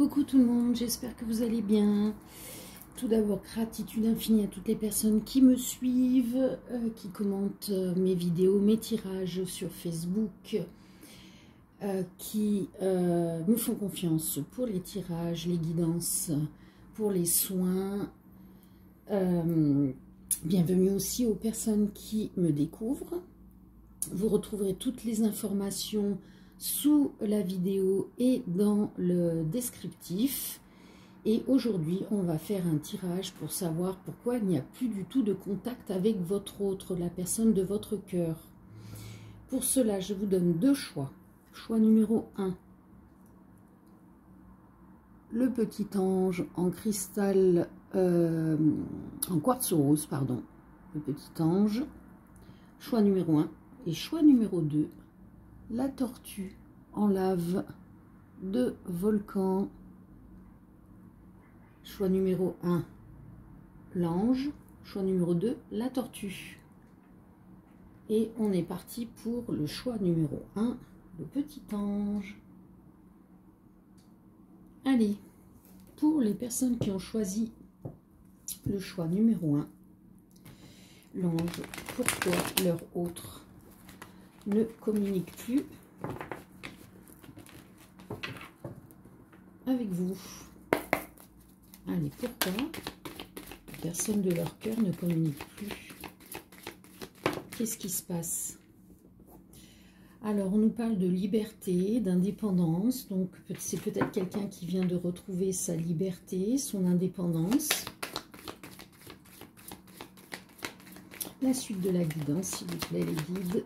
Coucou tout le monde, j'espère que vous allez bien. Tout d'abord, gratitude infinie à toutes les personnes qui me suivent, qui commentent mes vidéos, mes tirages sur Facebook, qui me font confiance pour les tirages, les guidances, pour les soins. Bienvenue aussi aux personnes qui me découvrent. Vous retrouverez toutes les informations sous la vidéo et dans le descriptif. Et aujourd'hui, on va faire un tirage pour savoir pourquoi il n'y a plus du tout de contact avec votre autre, la personne de votre cœur. Pour cela, je vous donne deux choix. Choix numéro 1. Le petit ange en cristal, en quartz rose, pardon. Le petit ange. Choix numéro 1. Et choix numéro 2. La tortue en lave de volcan. Choix numéro 1, l'ange. Choix numéro 2, la tortue. Et on est parti pour le choix numéro 1, le petit ange. Allez, pour les personnes qui ont choisi le choix numéro 1, l'ange, pourquoi leur autre ne communique plus avec vous? Allez, pourquoi les personnes de leur cœur ne communiquent plus? Qu'est-ce qui se passe? Alors, on nous parle de liberté, d'indépendance. Donc, c'est peut-être quelqu'un qui vient de retrouver sa liberté, son indépendance. La suite de la guidance, s'il vous plaît, les guides.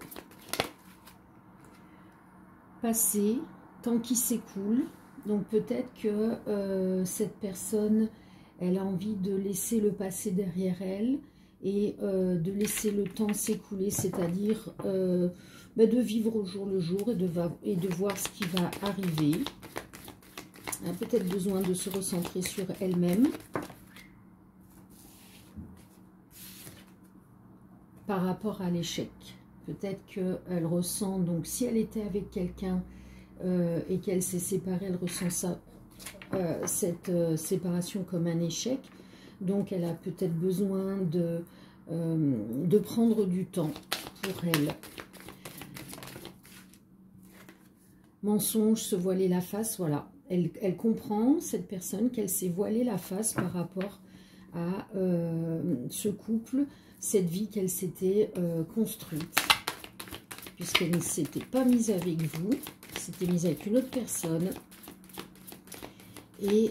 Passé, temps qui s'écoule. Donc peut-être que cette personne, elle a envie de laisser le passé derrière elle et de laisser le temps s'écouler, c'est-à-dire de vivre au jour le jour et de voir ce qui va arriver. Elle a peut-être besoin de se recentrer sur elle-même par rapport à l'échec. Peut-être qu'elle ressent, donc si elle était avec quelqu'un et qu'elle s'est séparée, elle ressent ça, cette séparation comme un échec. Donc elle a peut-être besoin de prendre du temps pour elle. Mensonge, se voiler la face, voilà. Elle comprend, cette personne, qu'elle s'est voilée la face par rapport à ce couple, cette vie qu'elle s'était construite. Puisqu'elle ne s'était pas mise avec vous, s'était mise avec une autre personne. Et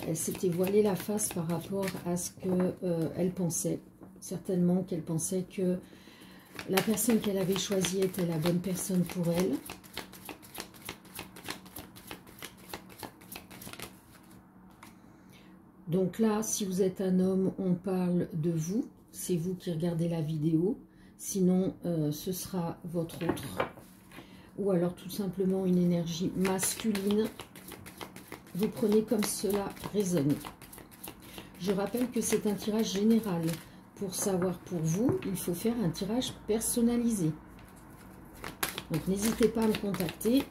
elle s'était voilée la face par rapport à ce qu'elle pensait. Certainement qu'elle pensait que la personne qu'elle avait choisie était la bonne personne pour elle. Donc là, si vous êtes un homme, on parle de vous. C'est vous qui regardez la vidéo. Sinon, ce sera votre autre. Ou alors tout simplement une énergie masculine. Vous prenez comme cela résonne. Je rappelle que c'est un tirage général. Pour savoir pour vous, il faut faire un tirage personnalisé. Donc n'hésitez pas à me contacter.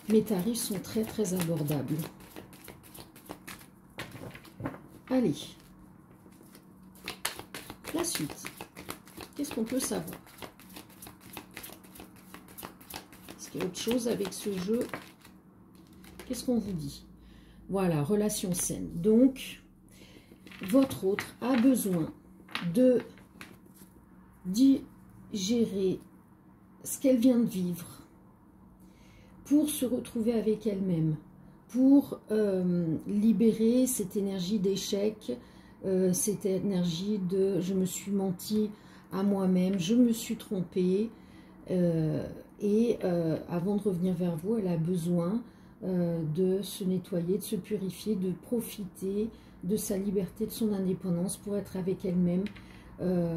Mes tarifs sont très très abordables. Allez. La suite. Qu'est-ce qu'on peut savoir? Est-ce qu'il y a autre chose avec ce jeu? Qu'est-ce qu'on vous dit? Voilà, relation saine. Donc, votre autre a besoin de digérer ce qu'elle vient de vivre pour se retrouver avec elle-même, pour libérer cette énergie d'échec, cette énergie de « je me suis menti à moi-même, je me suis trompée ». Et avant de revenir vers vous, elle a besoin de se nettoyer, de se purifier, de profiter de sa liberté, de son indépendance pour être avec elle-même.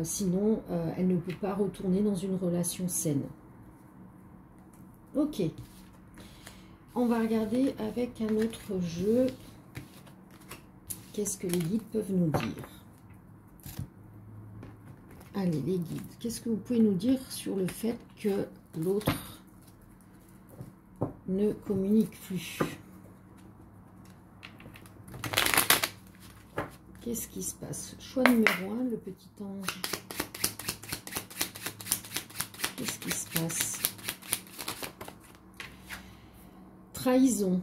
Sinon, elle ne peut pas retourner dans une relation saine. Ok. On va regarder avec un autre jeu. Qu'est-ce que les guides peuvent nous dire? Allez, les guides, qu'est-ce que vous pouvez nous dire sur le fait que l'autre ne communique plus. Qu'est-ce qui se passe? Choix numéro 1, le petit ange. Qu'est-ce qui se passe? Trahison.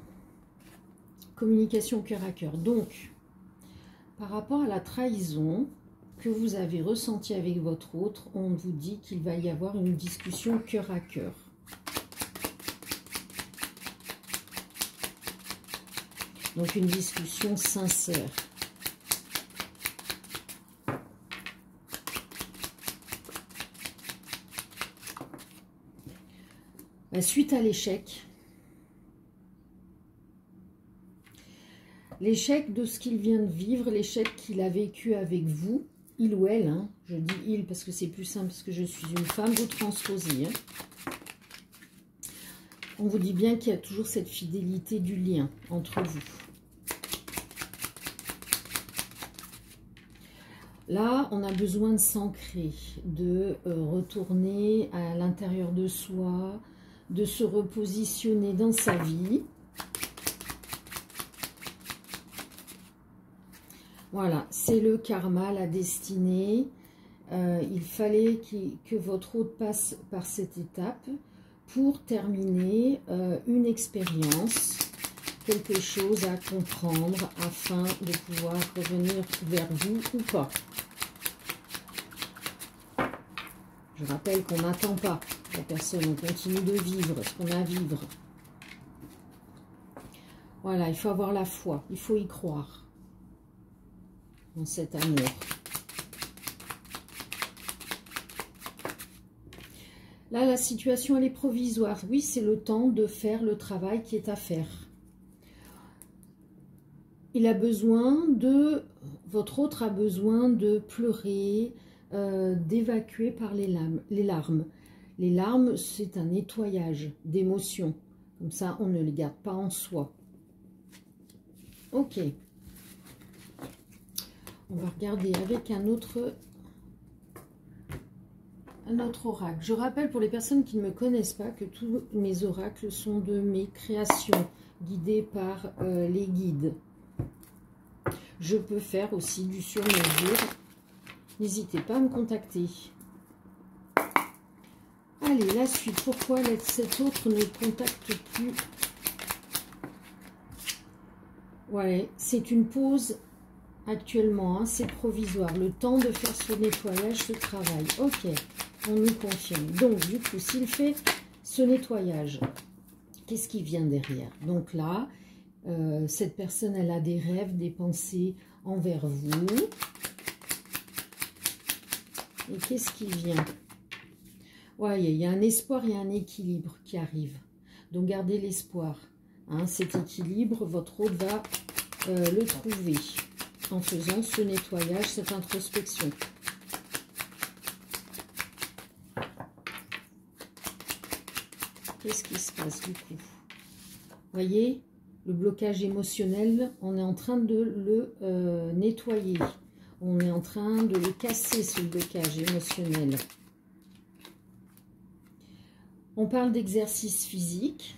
Communication cœur à cœur. Donc, par rapport à la trahison que vous avez ressentie avec votre autre, on vous dit qu'il va y avoir une discussion cœur à cœur. Donc, une discussion sincère. Suite à l'échec, de ce qu'il vient de vivre, l'échec qu'il a vécu avec vous, il ou elle, hein, je dis il parce que c'est plus simple, parce que je suis une femme, vous transposez. Hein. On vous dit bien qu'il y a toujours cette fidélité du lien entre vous. Là, on a besoin de s'ancrer, de retourner à l'intérieur de soi, de se repositionner dans sa vie. Voilà, c'est le karma, la destinée. Il fallait que votre hôte passe par cette étape pour terminer une expérience, quelque chose à comprendre afin de pouvoir revenir vers vous ou pas. Je rappelle qu'on n'attend pas la personne, on continue de vivre ce qu'on a à vivre. Voilà, il faut avoir la foi, il faut y croire en cet amour. Là, la situation, elle est provisoire. Oui, c'est le temps de faire le travail qui est à faire. Il a besoin de... Votre autre a besoin de pleurer, d'évacuer par les larmes. Les larmes, c'est un nettoyage d'émotions. Comme ça, on ne les garde pas en soi. Ok. On va regarder avec un autre oracle. Je rappelle pour les personnes qui ne me connaissent pas que tous mes oracles sont de mes créations, guidés par les guides. Je peux faire aussi du sur-mesure. N'hésitez pas à me contacter. Allez, la suite. Pourquoi cet autre ne contacte plus? Ouais, c'est une pause actuellement. Hein, c'est provisoire. Le temps de faire ce nettoyage, ce travail. Ok, on nous confirme. Donc, du coup, s'il fait ce nettoyage, qu'est-ce qui vient derrière? Donc là, cette personne, elle a des rêves, des pensées envers vous. Et qu'est-ce qui vient? Ouais, il y a un espoir et un équilibre qui arrive. Donc, gardez l'espoir. Hein, cet équilibre, votre hôte va le trouver en faisant ce nettoyage, cette introspection. Qu'est-ce qui se passe du coup? Voyez, le blocage émotionnel, on est en train de le nettoyer. On est en train de le casser, ce blocage émotionnel. On parle d'exercice physique.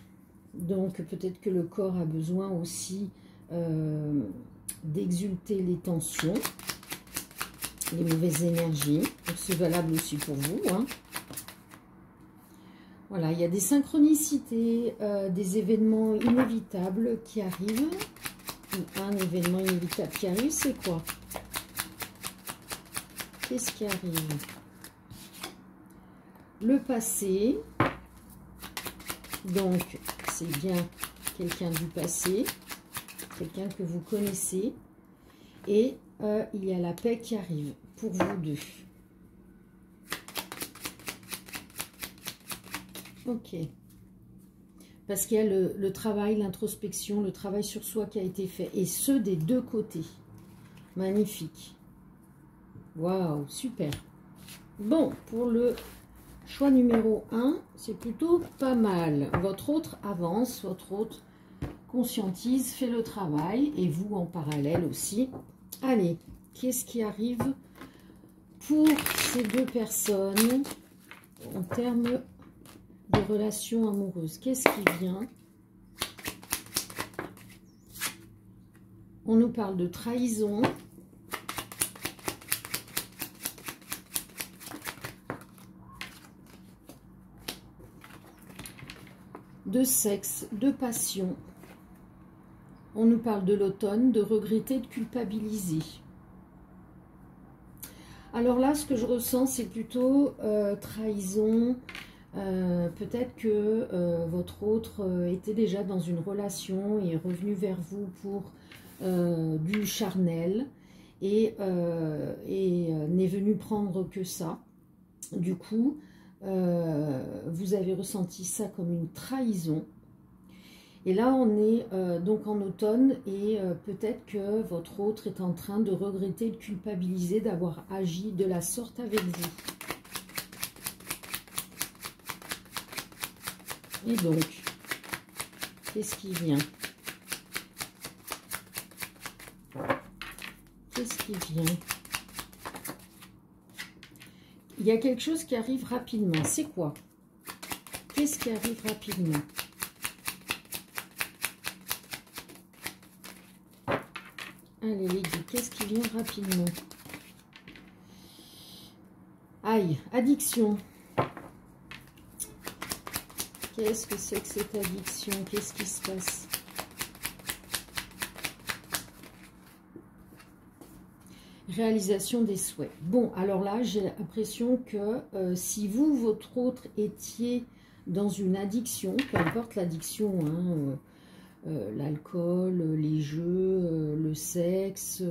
Donc, peut-être que le corps a besoin aussi d'exulter les tensions, les mauvaises énergies. Donc, c'est valable aussi pour vous. Hein. Voilà, il y a des synchronicités, des événements inévitables qui arrivent. Un événement inévitable qui arrive, c'est quoi? Qu'est-ce qui arrive? Le passé. Donc, c'est bien quelqu'un du passé, quelqu'un que vous connaissez. Et il y a la paix qui arrive pour vous deux. Ok. Parce qu'il y a le travail, l'introspection, le travail sur soi qui a été fait. Et ce, des deux côtés. Magnifique. Waouh, super. Bon, pour le choix numéro 1, c'est plutôt pas mal. Votre autre avance, votre autre conscientise, fait le travail. Et vous, en parallèle aussi. Allez, qu'est-ce qui arrive pour ces deux personnes en termes de relations amoureuses? Qu'est-ce qui vient On nous parle de trahison. De sexe, de passion. On nous parle de l'automne, de regretter, de culpabiliser. Alors là, ce que je ressens, c'est plutôt trahison. Peut-être que votre autre était déjà dans une relation et est revenu vers vous pour du charnel et n'est venu prendre que ça. Du coup, vous avez ressenti ça comme une trahison. Et là, on est donc en automne et peut-être que votre autre est en train de regretter, de culpabiliser d'avoir agi de la sorte avec vous. Et donc, qu'est-ce qui vient? Qu'est-ce qui vient? Il y a quelque chose qui arrive rapidement. C'est quoi? Qu'est-ce qui arrive rapidement? Allez les guides, qu'est-ce qui vient rapidement? Aïe, addiction. Qu'est-ce que c'est que cette addiction? Qu'est-ce qui se passe? Réalisation des souhaits. Bon, alors là, j'ai l'impression que si vous, votre autre, étiez dans une addiction, peu importe l'addiction, hein, l'alcool, les jeux, le sexe,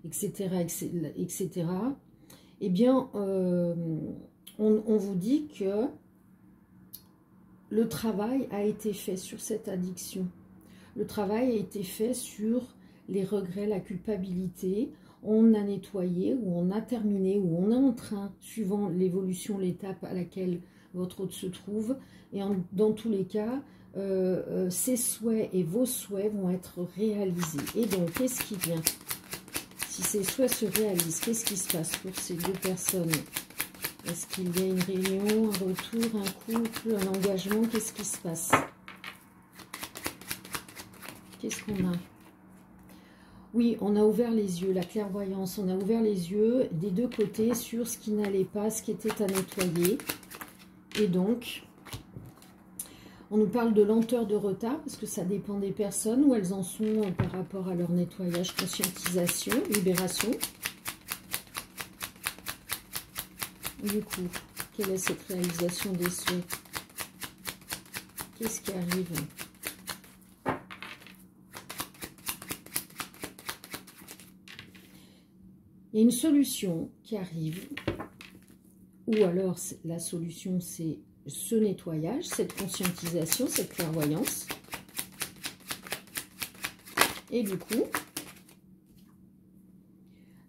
etc., etc., eh bien, on vous dit que le travail a été fait sur cette addiction. Le travail a été fait sur les regrets, la culpabilité. On a nettoyé, ou on a terminé, ou on est en train, suivant l'évolution, l'étape à laquelle votre autre se trouve. Et dans tous les cas, ces souhaits et vos souhaits vont être réalisés. Et donc, qu'est-ce qui vient? Si ces souhaits se réalisent, qu'est-ce qui se passe pour ces deux personnes? Est-ce qu'il y a une réunion, un retour, un couple, un engagement? Qu'est-ce qui se passe? Qu'est-ce qu'on a? Oui, on a ouvert les yeux, la clairvoyance. On a ouvert les yeux des deux côtés sur ce qui n'allait pas, ce qui était à nettoyer. Et donc, on nous parle de lenteur, de retard, parce que ça dépend des personnes, où elles en sont par rapport à leur nettoyage, conscientisation, libération. Du coup, quelle est cette réalisation des souhaits? Qu'est-ce qui arrive? Il y a une solution qui arrive, ou alors la solution c'est ce nettoyage, cette conscientisation, cette clairvoyance. Et du coup,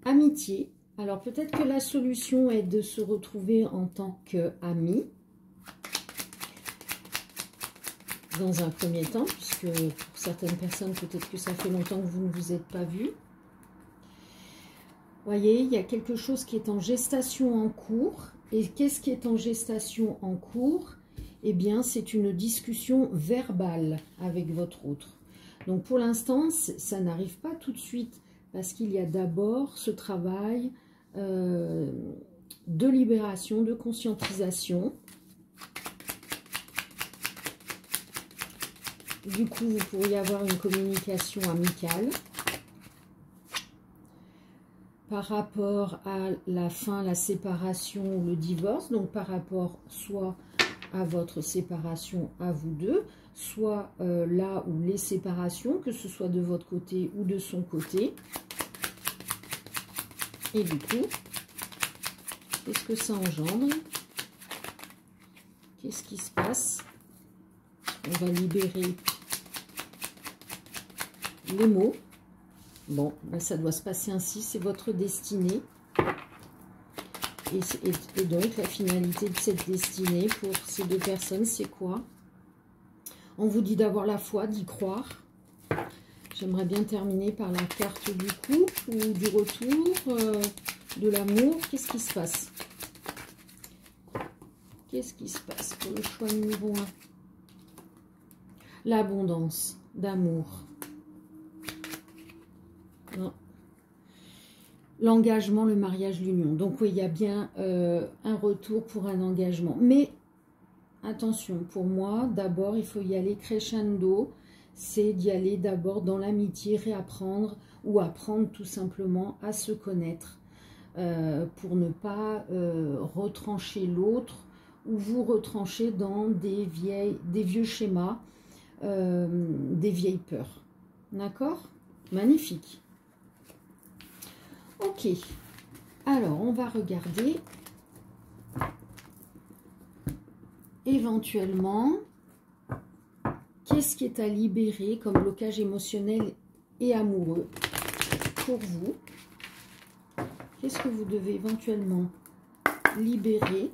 amitié. Alors peut-être que la solution est de se retrouver en tant qu'amis, dans un premier temps, puisque pour certaines personnes, peut-être que ça fait longtemps que vous ne vous êtes pas vus. Voyez, il y a quelque chose qui est en gestation en cours. Et qu'est-ce qui est en gestation en cours? Eh bien, c'est une discussion verbale avec votre autre. Donc, pour l'instant, ça n'arrive pas tout de suite parce qu'il y a d'abord ce travail de libération, de conscientisation. Du coup, vous pourriez avoir une communication amicale. Par rapport à la fin, la séparation ou le divorce, donc par rapport soit à votre séparation à vous deux, soit là où les séparations, que ce soit de votre côté ou de son côté. Et du coup, qu'est-ce que ça engendre? Qu'est-ce qui se passe? On va libérer les mots. Bon, ben ça doit se passer ainsi, c'est votre destinée. Et donc, la finalité de cette destinée pour ces deux personnes, c'est quoi? On vous dit d'avoir la foi, d'y croire. J'aimerais bien terminer par la carte du couple ou du retour, de l'amour. Qu'est-ce qui se passe? Qu'est-ce qui se passe pour le choix numéro 1? L'abondance d'amour. L'engagement, le mariage, l'union. Donc oui, il y a bien un retour pour un engagement. Mais attention, pour moi, d'abord, il faut y aller crescendo. C'est d'y aller d'abord dans l'amitié, réapprendre ou apprendre tout simplement à se connaître pour ne pas retrancher l'autre ou vous retrancher dans des vieux schémas, des vieilles peurs. D'accord? Magnifique. Ok. Alors, on va regarder éventuellement qu'est-ce qui est à libérer comme blocage émotionnel et amoureux pour vous. Qu'est-ce que vous devez éventuellement libérer?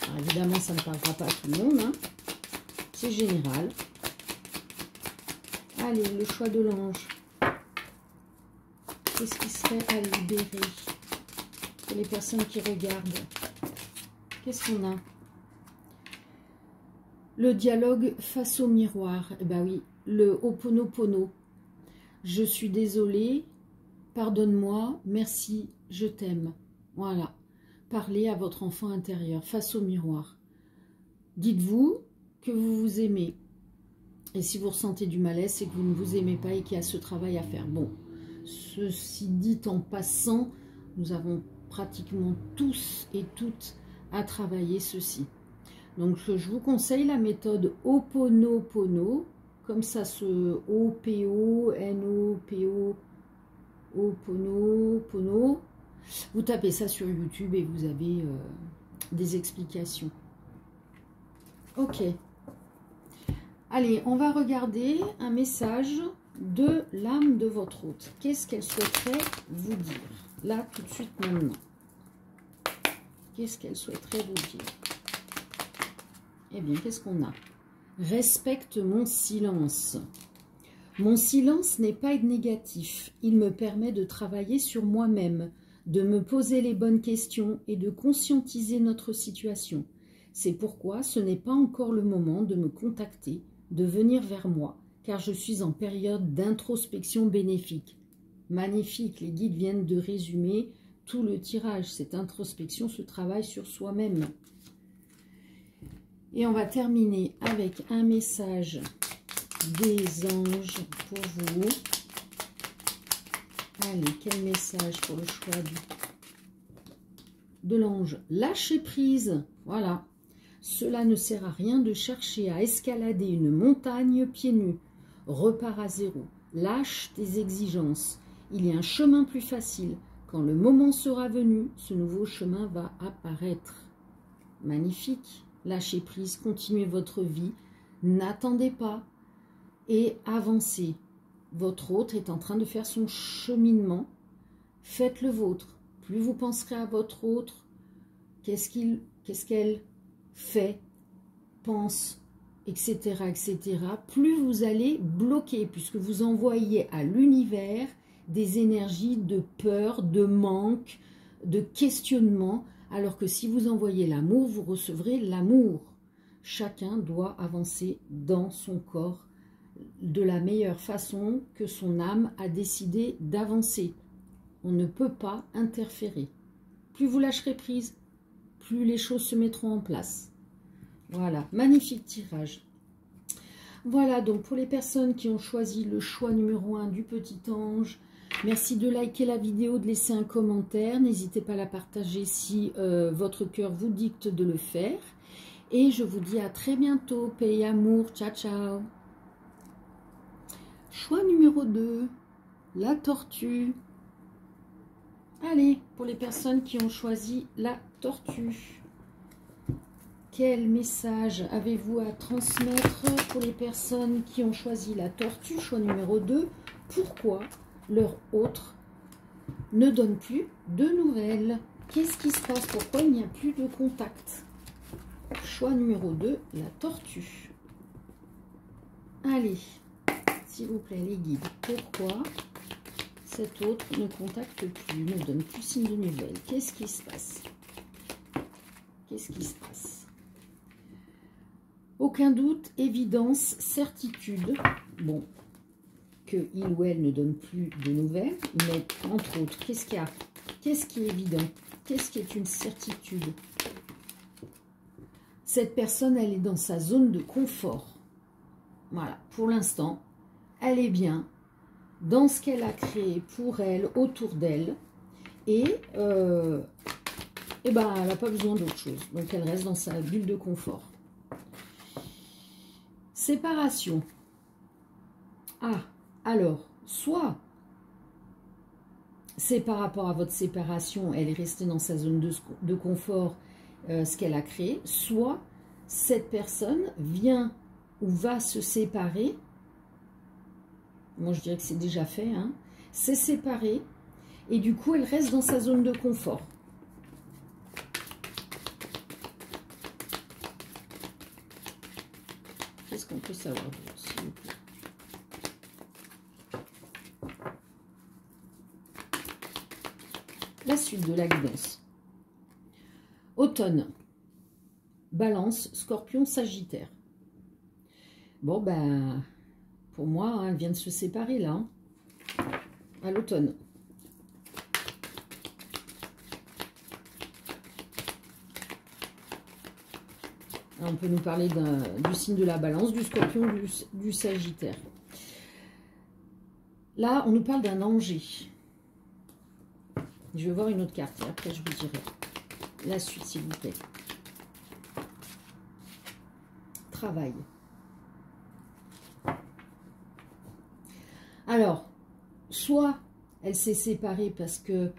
Alors, évidemment, ça ne parlera pas à tout le monde, hein. C'est général. Allez, le choix de l'ange. Qu'est-ce qui serait à libérer pour les personnes qui regardent? Qu'est-ce qu'on a? Le dialogue face au miroir. Eh bien oui, le Ho'oponopono. Je suis désolée, pardonne-moi, merci, je t'aime. Voilà. Parlez à votre enfant intérieur face au miroir. Dites-vous que vous vous aimez. Et si vous ressentez du malaise, c'est que vous ne vous aimez pas et qu'il y a ce travail à faire. Bon, ceci dit en passant, nous avons pratiquement tous et toutes à travailler ceci. Donc, je vous conseille la méthode Ho'oponopono, comme ça se O-P-O-N-O-P-O, Ho'oponopono. Vous tapez ça sur YouTube et vous avez des explications. Ok. Allez, on va regarder un message de l'âme de votre hôte. Qu'est-ce qu'elle souhaiterait vous dire? Là, tout de suite, maintenant. Qu'est-ce qu'elle souhaiterait vous dire? Eh bien, qu'est-ce qu'on a? Respecte mon silence. Mon silence n'est pas négatif. Il me permet de travailler sur moi-même, de me poser les bonnes questions et de conscientiser notre situation. C'est pourquoi ce n'est pas encore le moment de me contacter, de venir vers moi, car je suis en période d'introspection bénéfique. Magnifique, les guides viennent de résumer tout le tirage. Cette introspection, ce travail sur soi-même. Et on va terminer avec un message des anges pour vous. Allez, quel message pour le choix de l'ange? Lâcher prise, voilà. Cela ne sert à rien de chercher à escalader une montagne pieds nus. Repars à zéro. Lâche tes exigences. Il y a un chemin plus facile. Quand le moment sera venu, ce nouveau chemin va apparaître. Magnifique. Lâchez prise, continuez votre vie. N'attendez pas et avancez. Votre hôte est en train de faire son cheminement. Faites le vôtre. Plus vous penserez à votre hôte, qu'est-ce qu'elle fait, pense, etc., etc., plus vous allez bloquer, puisque vous envoyez à l'univers des énergies de peur, de manque, de questionnement, alors que si vous envoyez l'amour, vous recevrez l'amour. Chacun doit avancer dans son corps de la meilleure façon que son âme a décidé d'avancer. On ne peut pas interférer. Plus vous lâcherez prise, plus les choses se mettront en place. Voilà, magnifique tirage. Voilà, donc pour les personnes qui ont choisi le choix numéro 1 du petit ange, merci de liker la vidéo, de laisser un commentaire. N'hésitez pas à la partager si votre cœur vous dicte de le faire. Et je vous dis à très bientôt. Paix et amour. Ciao, ciao. Choix numéro 2, la tortue. Allez, pour les personnes qui ont choisi la tortue, quel message avez-vous à transmettre pour les personnes qui ont choisi la tortue, choix numéro 2? Pourquoi leur autre ne donne plus de nouvelles? Qu'est-ce qui se passe? Pourquoi il n'y a plus de contact? Choix numéro 2, la tortue. Allez, s'il vous plaît, les guides, pourquoi cet autre ne contacte plus, ne donne plus signe de nouvelles? Qu'est-ce qui se passe? Qu'est-ce qui se passe? Aucun doute, évidence, certitude. Bon, qu'il ou elle ne donne plus de nouvelles, mais entre autres, qu'est-ce qu'il y a? Qu'est-ce qui est évident? Qu'est-ce qui est une certitude? Cette personne, elle est dans sa zone de confort. Voilà, pour l'instant, elle est bien dans ce qu'elle a créé pour elle, autour d'elle, et ben, elle n'a pas besoin d'autre chose. Donc, elle reste dans sa bulle de confort. Séparation. Ah, alors, soit c'est par rapport à votre séparation, elle est restée dans sa zone de confort, ce qu'elle a créé, soit cette personne vient ou va se séparer. Moi, je dirais que c'est déjà fait, hein. C'est séparé, et du coup, elle reste dans sa zone de confort. Qu'est-ce qu'on peut savoir, s'il vous plaît? La suite de la guidance. Automne. Balance, Scorpion, Sagittaire. Bon, ben, pour moi, hein, elle vient de se séparer, là, hein, à l'automne. On peut nous parler du signe de la Balance, du Scorpion, du Sagittaire. Là, on nous parle d'un danger. Je vais voir une autre carte et après je vous dirai la suite, s'il vous plaît. Travail. Alors, soit elle s'est séparée parce que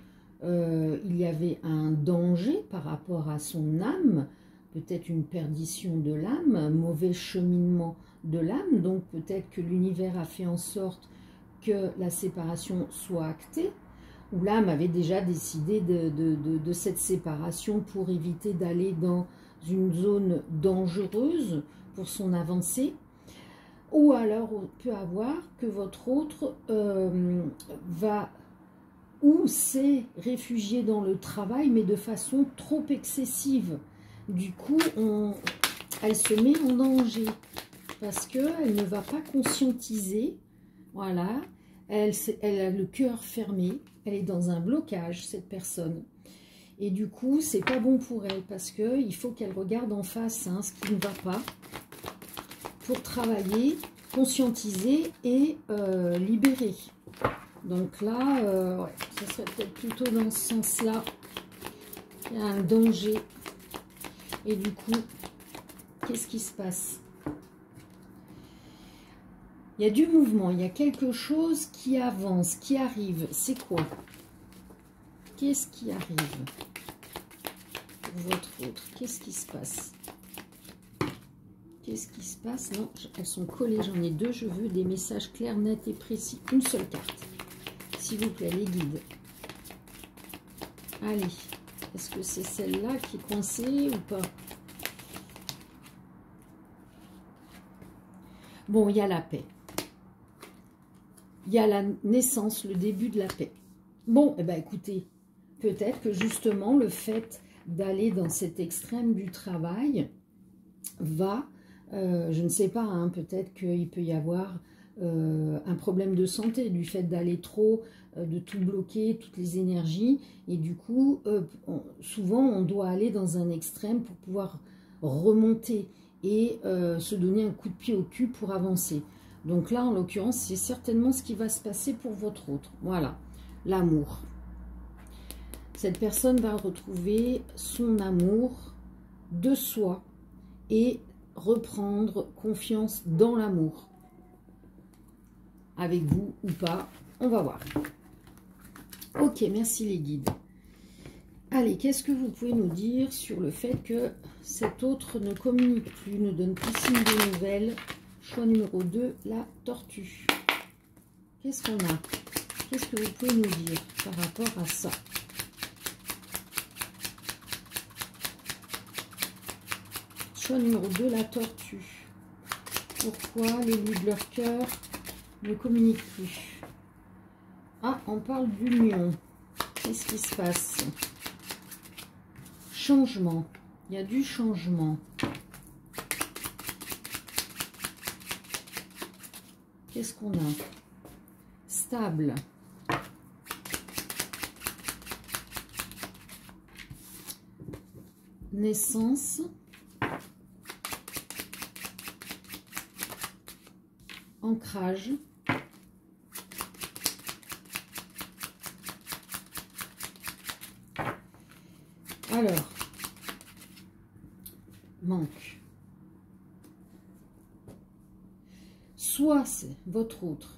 il y avait un danger par rapport à son âme, peut-être une perdition de l'âme, un mauvais cheminement de l'âme, donc peut-être que l'univers a fait en sorte que la séparation soit actée, où l'âme avait déjà décidé de cette séparation pour éviter d'aller dans une zone dangereuse pour son avancée. Ou alors on peut avoir que votre autre va ou s'est réfugié dans le travail, mais de façon trop excessive. Du coup, elle se met en danger parce qu'elle ne va pas conscientiser. Voilà, elle a le cœur fermé, elle est dans un blocage, cette personne. Et du coup, c'est pas bon pour elle parce qu'il faut qu'elle regarde en face, hein, ce qui ne va pas pour travailler, conscientiser et libérer. Donc là, ouais, ça serait peut-être plutôt dans ce sens-là. Il y a un danger. Et du coup, qu'est-ce qui se passe? Il y a du mouvement, il y a quelque chose qui avance, qui arrive. C'est quoi? Qu'est-ce qui arrive pour votre autre? Qu'est-ce qui se passe? Qu'est-ce qui se passe? Non, elles sont collées, j'en ai deux. Je veux des messages clairs, nets et précis. Une seule carte. S'il vous plaît, les guides. Allez. Est-ce que c'est celle-là qui est coincée ou pas? Bon, il y a la paix. Il y a la naissance, le début de la paix. Bon, eh bien, écoutez, peut-être que justement, le fait d'aller dans cet extrême du travail va, je ne sais pas, hein, peut-être qu'il peut y avoir un problème de santé, du fait d'aller trop, de tout bloquer, toutes les énergies, et du coup, souvent, on doit aller dans un extrême pour pouvoir remonter et se donner un coup de pied au cul pour avancer. Donc là, en l'occurrence, c'est certainement ce qui va se passer pour votre autre. Voilà, l'amour. Cette personne va retrouver son amour de soi et reprendre confiance dans l'amour. Avec vous ou pas, on va voir. Ok, merci les guides. Allez, qu'est-ce que vous pouvez nous dire sur le fait que cet autre ne communique plus, ne donne plus signe de nouvelles? Choix numéro 2, la tortue. Qu'est-ce qu'on a? Qu'est-ce que vous pouvez nous dire par rapport à ça? Choix numéro 2, la tortue. Pourquoi l'élu de leur cœur ne communique plus? Ah, on parle d'union. Qu'est-ce qui se passe? Changement. Il y a du changement. Qu'est-ce qu'on a? stable. Naissance. Ancrage. Alors, manque. Soit c'est votre autre,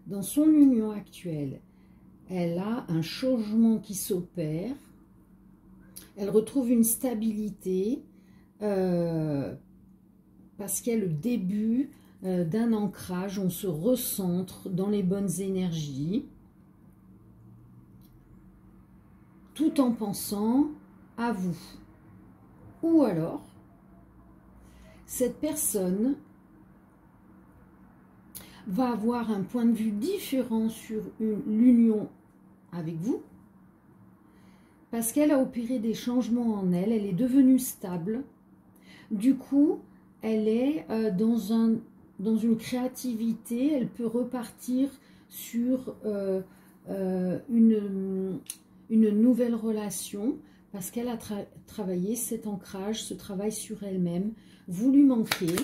dans son union actuelle, elle a un changement qui s'opère, elle retrouve une stabilité parce qu'il y a le début d'un ancrage, on se recentre dans les bonnes énergies, tout en pensant à vous. Ou alors, cette personne va avoir un point de vue différent sur l'union avec vous, parce qu'elle a opéré des changements en elle, elle est devenue stable, du coup, elle est dans une créativité, elle peut repartir sur une nouvelle relation, parce qu'elle a travaillé cet ancrage, ce travail sur elle-même. Vous lui manquez.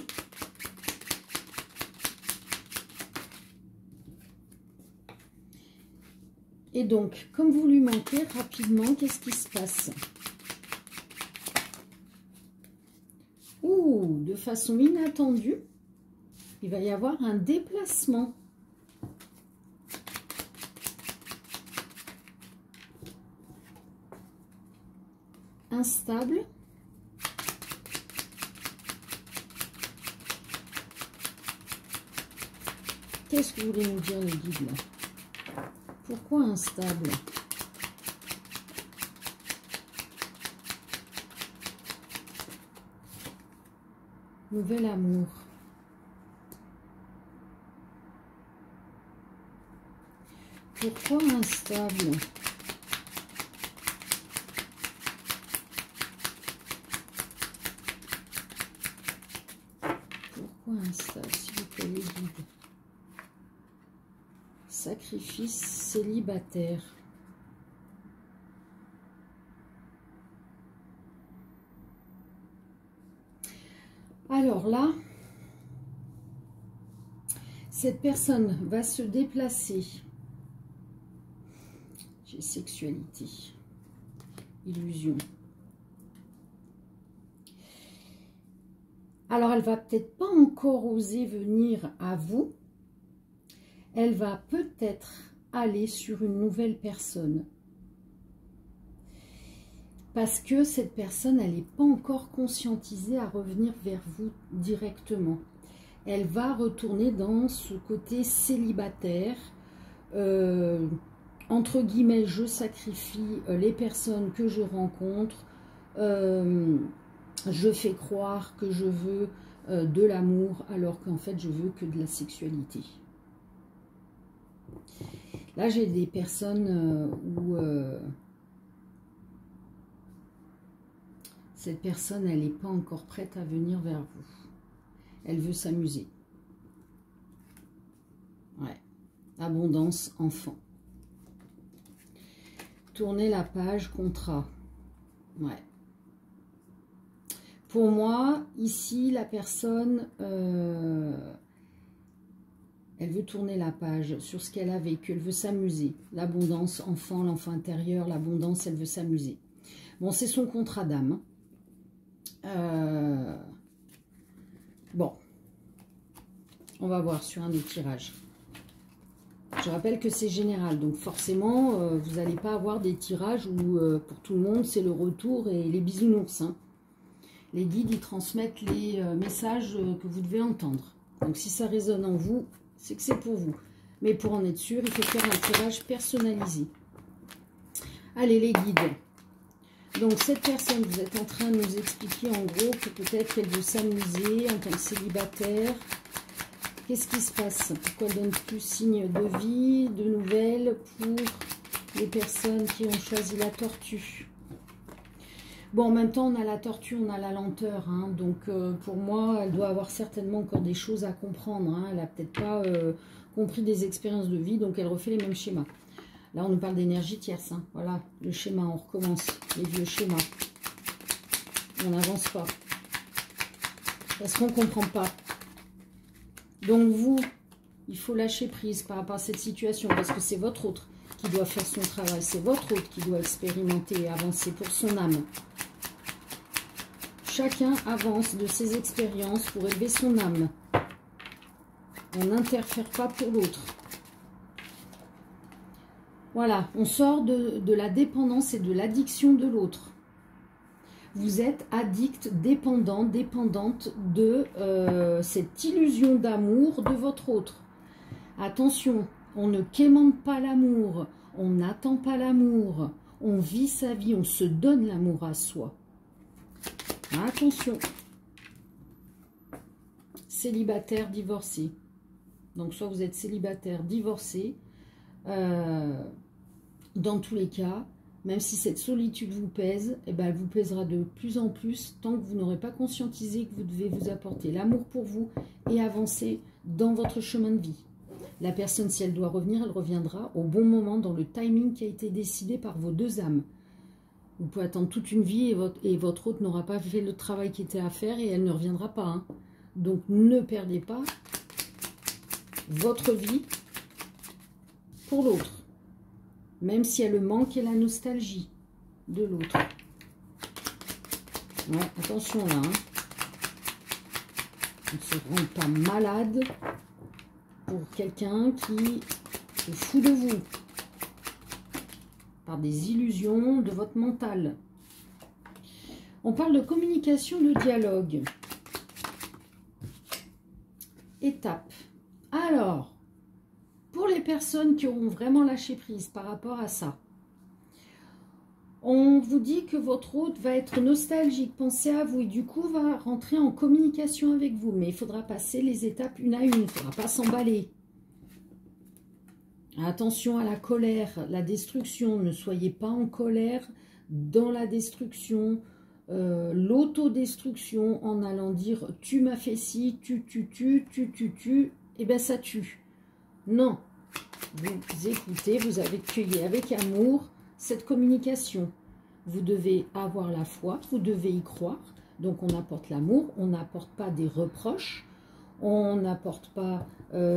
Et donc, comme vous lui manquez, rapidement, qu'est-ce qui se passe? Ouh, de façon inattendue, il va y avoir un déplacement. Instable. Qu'est-ce que vous voulez nous dire, le guide, là? Pourquoi instable? Nouvel amour. Pourquoi instable? Pourquoi instable, s'il vous plaît, les guides? Sacrifice, célibataire. Alors là, cette personne va se déplacer. J'ai sexualité, illusion. Alors, elle va peut-être pas encore oser venir à vous. Elle va peut-être aller sur une nouvelle personne. Parce que cette personne, elle n'est pas encore conscientisée à revenir vers vous directement. Elle va retourner dans ce côté célibataire. Entre guillemets, je sacrifie les personnes que je rencontre. Je fais croire que je veux de l'amour alors qu'en fait, je veux que de la sexualité. Là, j'ai des personnes où cette personne, elle n'est pas encore prête à venir vers vous. Elle veut s'amuser. Ouais. Abondance, enfant. Tournez la page, contrat. Ouais. Pour moi, ici, la personne... elle veut tourner la page sur ce qu'elle a vécu. Elle veut s'amuser. L'abondance, enfant, l'enfant intérieur, l'abondance, elle veut s'amuser. Bon, c'est son contrat d'âme. Bon. On va voir sur un des tirages. Je rappelle que c'est général. Donc forcément, vous n'allez pas avoir des tirages où pour tout le monde, c'est le retour et les bisounours. Hein. Les guides, ils transmettent les messages que vous devez entendre. Donc si ça résonne en vous, c'est que c'est pour vous. Mais pour en être sûr, il faut faire un tirage personnalisé. Allez, les guides. Donc, cette personne, vous êtes en train de nous expliquer en gros que peut-être qu'elle veut s'amuser en tant que célibataire. Qu'est-ce qui se passe? Pourquoi elle donne plus signe de vie, de nouvelles pour les personnes qui ont choisi la tortue? Bon, en même temps, on a la tortue, on a la lenteur. Hein, donc, pour moi, elle doit avoir certainement encore des choses à comprendre. Hein, elle n'a peut-être pas compris des expériences de vie, donc elle refait les mêmes schémas. Là, on nous parle d'énergie tierce. Hein. Voilà, le schéma, on recommence. Les vieux schémas. On n'avance pas. Parce qu'on ne comprend pas. Donc vous, il faut lâcher prise par rapport à cette situation. Parce que c'est votre autre qui doit faire son travail. C'est votre autre qui doit expérimenter et avancer pour son âme. Chacun avance de ses expériences pour élever son âme. On n'interfère pas pour l'autre. Voilà, on sort de la dépendance et de l'addiction de l'autre. Vous êtes addict, dépendant, dépendante de cette illusion d'amour de votre autre. Attention, on ne quémande pas l'amour, on n'attend pas l'amour, on vit sa vie, on se donne l'amour à soi. Attention. Célibataire, divorcé. Donc soit vous êtes célibataire, divorcé, dans tous les cas, même si cette solitude vous pèse, eh ben, elle vous pèsera de plus en plus tant que vous n'aurez pas conscientisé que vous devez vous apporter l'amour pour vous et avancer dans votre chemin de vie. La personne, si elle doit revenir, elle reviendra au bon moment, dans le timing qui a été décidé par vos deux âmes. Vous pouvez attendre toute une vie et votre autre n'aura pas fait le travail qui était à faire et elle ne reviendra pas. Hein. Donc ne perdez pas votre vie pour l'autre. Même si elle le manque et la nostalgie de l'autre. Ouais, attention là. Hein. On ne se rend pas malade pour quelqu'un qui se fout de vous. Par des illusions de votre mental. On parle de communication, de dialogue. Étape. Alors, pour les personnes qui auront vraiment lâché prise par rapport à ça, on vous dit que votre hôte va être nostalgique, pensez à vous et du coup va rentrer en communication avec vous. Mais il faudra passer les étapes une à une, il ne faudra pas s'emballer. Attention à la colère, la destruction, ne soyez pas en colère dans la destruction, l'autodestruction en allant dire « tu m'as fait ci, tu, et bien ça tue ». Non, vous écoutez, vous avez cueilli avec amour cette communication. Vous devez avoir la foi, vous devez y croire, donc on apporte l'amour, on n'apporte pas des reproches. On n'apporte pas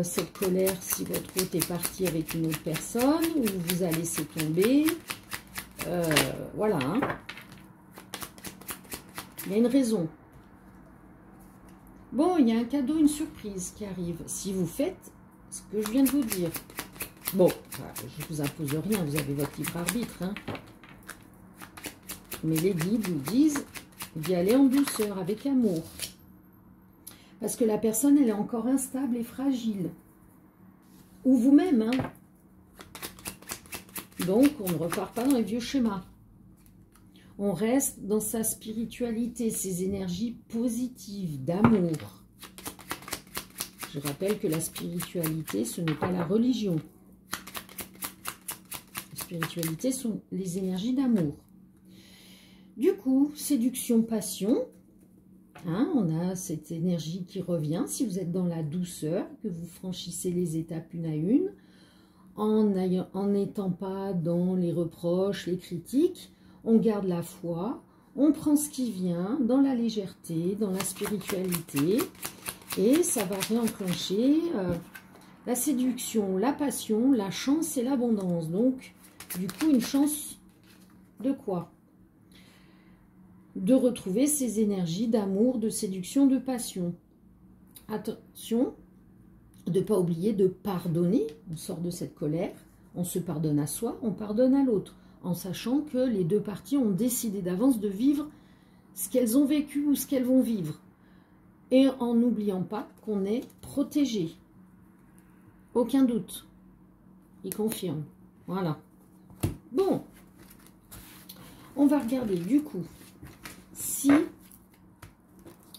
cette colère si votre hôte est parti avec une autre personne ou vous a laissé tomber. Voilà. Hein. Il y a une raison. Bon, il y a un cadeau, une surprise qui arrive. Si vous faites ce que je viens de vous dire. Bon, je ne vous impose rien, vous avez votre libre arbitre. Hein. Mais les guides vous disent d'y aller en douceur, avec amour. Parce que la personne, elle est encore instable et fragile. Ou vous-même. Hein. Donc, on ne repart pas dans les vieux schémas. On reste dans sa spiritualité, ses énergies positives, d'amour. Je rappelle que la spiritualité, ce n'est pas la religion. La spiritualité sont les énergies d'amour. Du coup, séduction, passion. Hein, on a cette énergie qui revient. Si vous êtes dans la douceur, que vous franchissez les étapes une à une, en n'étant pas dans les reproches, les critiques, on garde la foi, on prend ce qui vient dans la légèreté, dans la spiritualité, et ça va réenclencher la séduction, la passion, la chance et l'abondance. Donc, du coup, une chance de quoi ? De retrouver ces énergies d'amour, de séduction, de passion. Attention, de ne pas oublier de pardonner. On sort de cette colère, on se pardonne à soi, on pardonne à l'autre, en sachant que les deux parties ont décidé d'avance de vivre ce qu'elles ont vécu ou ce qu'elles vont vivre. Et en n'oubliant pas qu'on est protégé. Aucun doute. Il confirme. Voilà. Bon. On va regarder du coup si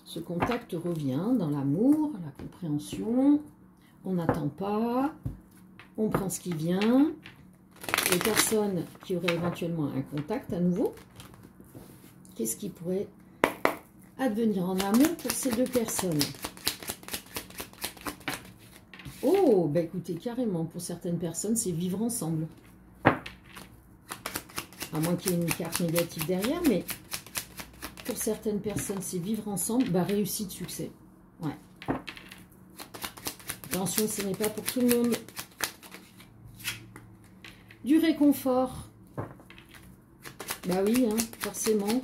ce contact revient dans l'amour, la compréhension, on n'attend pas, on prend ce qui vient. Les personnes qui auraient éventuellement un contact à nouveau, qu'est-ce qui pourrait advenir en amour pour ces deux personnes? Oh, bah écoutez, carrément, pour certaines personnes, c'est vivre ensemble. À moins qu'il y ait une carte négative derrière, mais pour certaines personnes, c'est vivre ensemble, bah réussite, succès. Ouais. Attention, ce n'est pas pour tout le monde. Du réconfort. Bah oui, hein, forcément.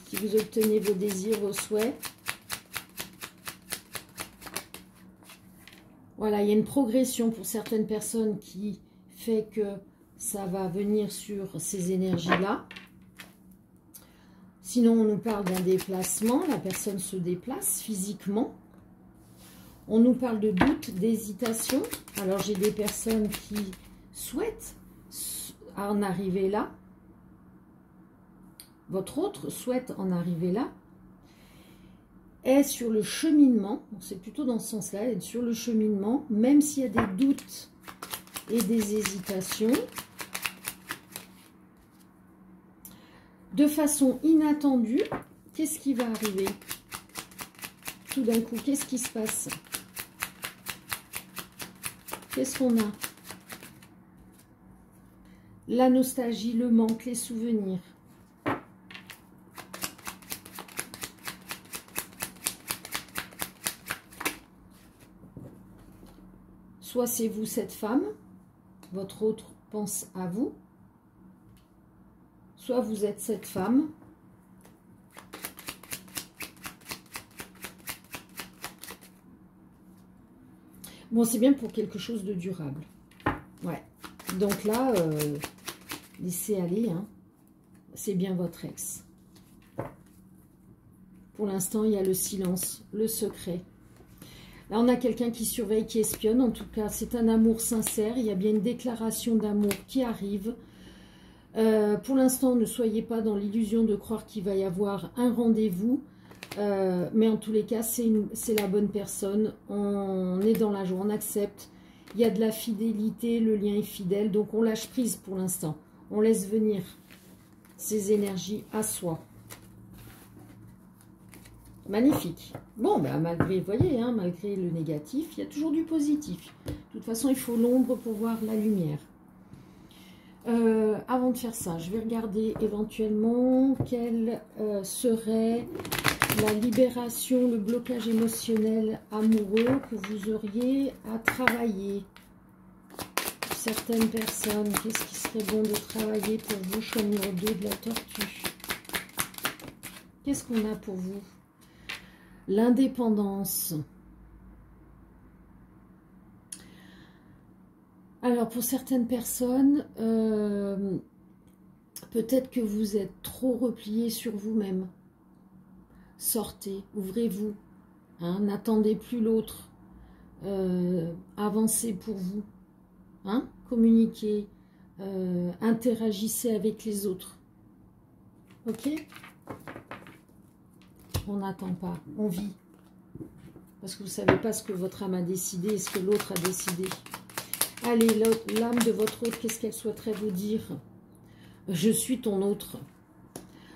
Si vous obtenez vos désirs, vos souhaits. Voilà, il y a une progression pour certaines personnes qui fait que ça va venir sur ces énergies-là. Sinon, on nous parle d'un déplacement. La personne se déplace physiquement. On nous parle de doute, d'hésitation. Alors, j'ai des personnes qui souhaitent en arriver là. Votre autre souhaite en arriver là. Est sur le cheminement. C'est plutôt dans ce sens-là, être sur le cheminement. Même s'il y a des doutes et des hésitations. De façon inattendue, qu'est-ce qui va arriver? Tout d'un coup, qu'est-ce qui se passe? Qu'est-ce qu'on a? La nostalgie, le manque, les souvenirs. Soit c'est vous cette femme, votre autre pense à vous. Soit vous êtes cette femme. Bon, c'est bien pour quelque chose de durable. Ouais. Donc là, laissez aller. Hein. C'est bien votre ex. Pour l'instant, il y a le silence, le secret. Là, on a quelqu'un qui surveille, qui espionne. En tout cas, c'est un amour sincère. Il y a bien une déclaration d'amour qui arrive. Pour l'instant, ne soyez pas dans l'illusion de croire qu'il va y avoir un rendez-vous. Mais en tous les cas, c'est la bonne personne. On est dans la joie, on accepte. Il y a de la fidélité, le lien est fidèle. Donc, on lâche prise pour l'instant. On laisse venir ces énergies à soi. Magnifique. Bon, ben, malgré, vous voyez, hein, malgré le négatif, il y a toujours du positif. De toute façon, il faut l'ombre pour voir la lumière. Avant de faire ça, je vais regarder éventuellement quelle serait la libération, le blocage émotionnel amoureux que vous auriez à travailler. Pour certaines personnes, qu'est-ce qui serait bon de travailler pour vous? Choix numéro 2 de la tortue. Qu'est-ce qu'on a pour vous? L'indépendance. Alors, pour certaines personnes, peut-être que vous êtes trop replié sur vous-même. Sortez, ouvrez-vous, hein, n'attendez plus l'autre. Avancez pour vous, hein, communiquez, interagissez avec les autres. Ok? On n'attend pas, on vit. Parce que vous ne savez pas ce que votre âme a décidé et ce que l'autre a décidé. Allez, l'âme de votre autre, qu'est-ce qu'elle souhaiterait vous dire? Je suis ton autre.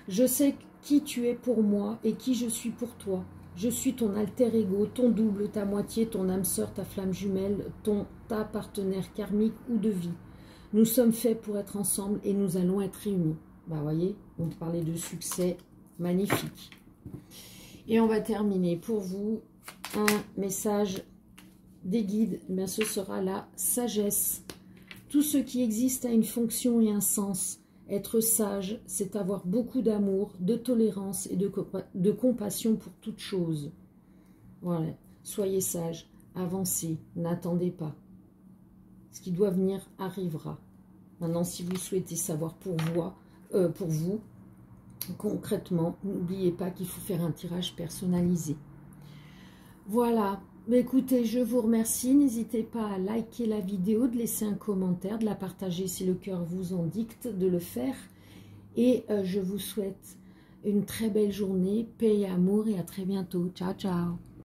Je sais qui tu es pour moi et qui je suis pour toi. Je suis ton alter ego, ton double, ta moitié, ton âme sœur, ta flamme jumelle, ta partenaire karmique ou de vie. Nous sommes faits pour être ensemble et nous allons être réunis. Bah, voyez, on parlait de succès magnifique. Et on va terminer pour vous un message des guides. Bien, ce sera la sagesse. Tout ce qui existe a une fonction et un sens. Être sage, c'est avoir beaucoup d'amour, de tolérance et de compassion pour toute chose. Voilà. Soyez sage, avancez, n'attendez pas. Ce qui doit venir arrivera. Maintenant, si vous souhaitez savoir pour vous, concrètement, n'oubliez pas qu'il faut faire un tirage personnalisé. Voilà. Écoutez, je vous remercie. N'hésitez pas à liker la vidéo, de laisser un commentaire, de la partager si le cœur vous en dicte, de le faire. Et je vous souhaite une très belle journée, paix et amour et à très bientôt. Ciao, ciao.